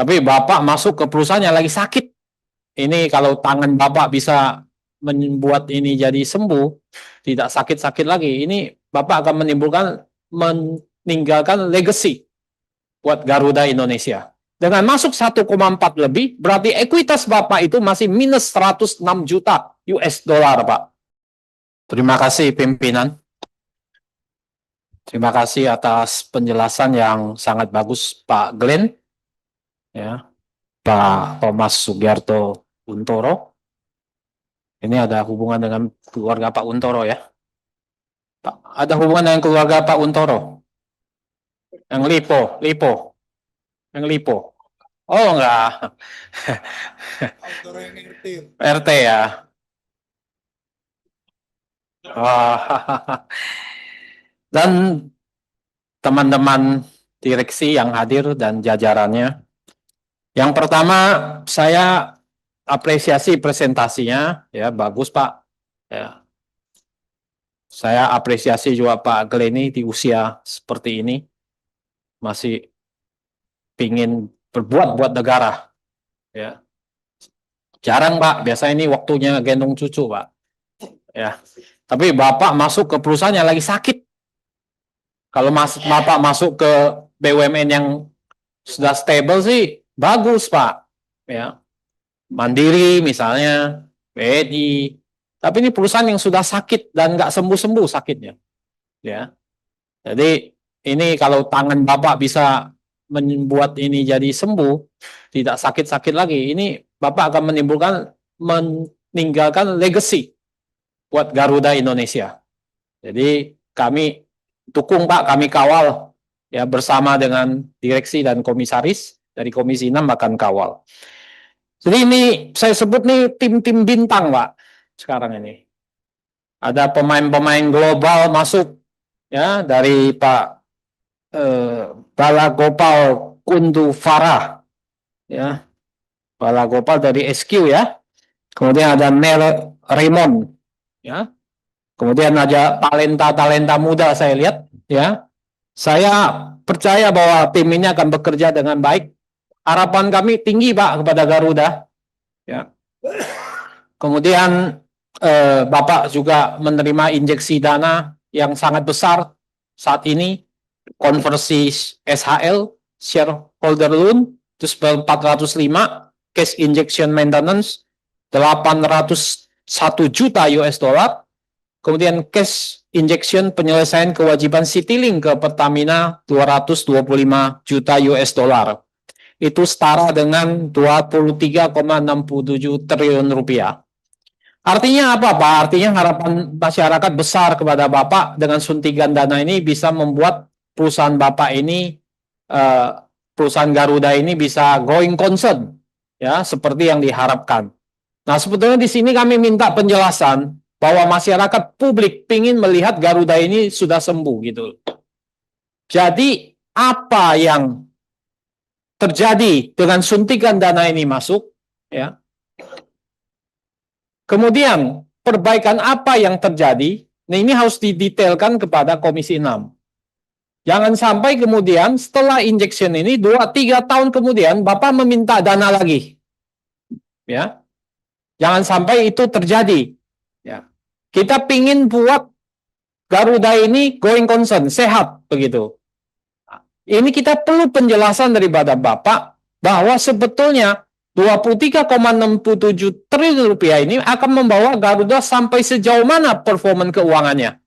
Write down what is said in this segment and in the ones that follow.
Tapi Bapak masuk ke perusahaan yang lagi sakit. Ini kalau tangan Bapak bisa membuat ini jadi sembuh, tidak sakit-sakit lagi, ini Bapak akan meninggalkan legacy buat Garuda Indonesia. Dengan masuk 1,4 lebih, berarti ekuitas Bapak itu masih minus 106 juta US dollar, Pak. Terima kasih pimpinan. Terima kasih atas penjelasan yang sangat bagus Pak Glenn, ya, Pak Thomas Sugiarto Untoro. Ini ada hubungan dengan keluarga Pak Untoro ya. Pak, ada hubungan dengan keluarga Pak Untoro. Yang Lipo. Yang Lipo. Oh enggak. Untoro yang RT. RT ya. Oh. Dan teman-teman direksi yang hadir dan jajarannya. Yang pertama, saya apresiasi presentasinya, ya bagus Pak. Ya. Saya apresiasi juga Pak Glenny di usia seperti ini masih pingin berbuat buat negara. Ya. Jarang Pak, biasanya ini waktunya gendong cucu Pak. Ya. Tapi Bapak masuk ke perusahaan yang lagi sakit. Kalau Bapak masuk ke BUMN yang sudah stable sih bagus Pak. Ya. Mandiri misalnya, BNI. Tapi ini perusahaan yang sudah sakit dan nggak sembuh-sembuh sakitnya. Ya. Jadi ini kalau tangan Bapak bisa membuat ini jadi sembuh, tidak sakit-sakit lagi, ini Bapak akan meninggalkan legacy buat Garuda Indonesia. Jadi kami dukung Pak, kami kawal ya bersama dengan direksi dan komisaris dari Komisi 6 akan kawal. Jadi ini saya sebut nih tim-tim bintang Pak sekarang ini. Ada pemain-pemain global masuk ya dari Pak Balagopal Kundu Farah ya. Balagopal dari SQ ya. Kemudian ada Nel Raymond ya. Kemudian ada talenta-talenta muda saya lihat ya. Saya percaya bahwa tim ini akan bekerja dengan baik. Harapan kami tinggi Pak kepada Garuda ya. Kemudian Bapak juga menerima injeksi dana yang sangat besar saat ini, konversi SHL shareholder loan itu 405, cash injection maintenance 801 juta US dollar, kemudian cash injection penyelesaian kewajiban Citylink ke Pertamina 225 juta US dollar. Itu setara dengan 23,67 triliun rupiah. Artinya apa Pak? Artinya harapan masyarakat besar kepada Bapak dengan suntikan dana ini bisa membuat perusahaan Bapak ini, perusahaan Garuda ini bisa going concern, ya seperti yang diharapkan. Nah sebetulnya di sini kami minta penjelasan bahwa masyarakat publik ingin melihat Garuda ini sudah sembuh gitu. Jadi apa yang terjadi dengan suntikan dana ini masuk, ya? Kemudian perbaikan apa yang terjadi? Nah ini harus didetailkan kepada Komisi 6. Jangan sampai kemudian setelah injection ini 2-3 tahun kemudian Bapak meminta dana lagi. Ya. Jangan sampai itu terjadi. Ya. Kita pingin buat Garuda ini going concern, sehat begitu. Ini kita perlu penjelasan daripada Bapak bahwa sebetulnya 23,67 triliun rupiah ini akan membawa Garuda sampai sejauh mana performa keuangannya.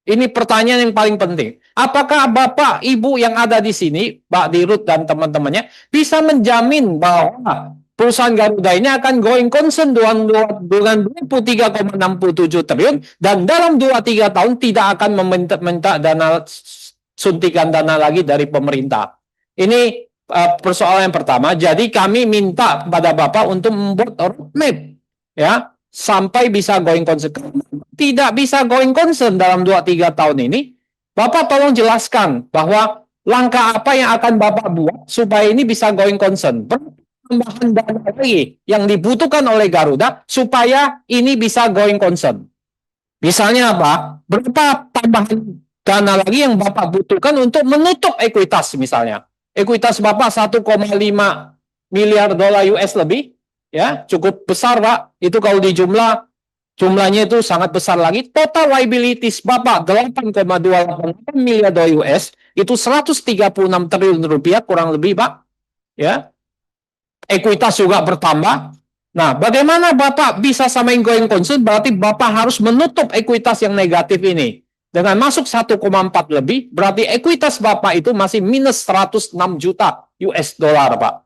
Ini pertanyaan yang paling penting. Apakah Bapak, Ibu yang ada di sini, Pak Dirut dan teman-temannya, bisa menjamin bahwa perusahaan Garuda ini akan going concern dengan 23,67 triliun dan dalam 2-3 tahun tidak akan meminta dana suntikan dana lagi dari pemerintah. Ini persoalan yang pertama. Jadi kami minta kepada Bapak untuk membuat roadmap ya sampai bisa going concern. Tidak bisa going concern dalam 2-3 tahun ini. Bapak tolong jelaskan bahwa langkah apa yang akan Bapak buat supaya ini bisa going concern. Tambahan dana lagi yang dibutuhkan oleh Garuda supaya ini bisa going concern. Misalnya apa? Berapa tambahan dana lagi yang Bapak butuhkan untuk menutup ekuitas misalnya. Ekuitas Bapak 1,5 miliar dolar US lebih, ya, cukup besar, Pak. Itu kalau jumlahnya itu sangat besar lagi. Total liabilities Bapak 8,28 miliar dolar US, itu 136 triliun rupiah kurang lebih, Pak. Ya. Ekuitas juga bertambah. Nah, bagaimana Bapak bisa samain going concern? Berarti Bapak harus menutup ekuitas yang negatif ini. Dengan masuk 1,4 lebih, berarti ekuitas Bapak itu masih minus 106 juta US dollar, Pak.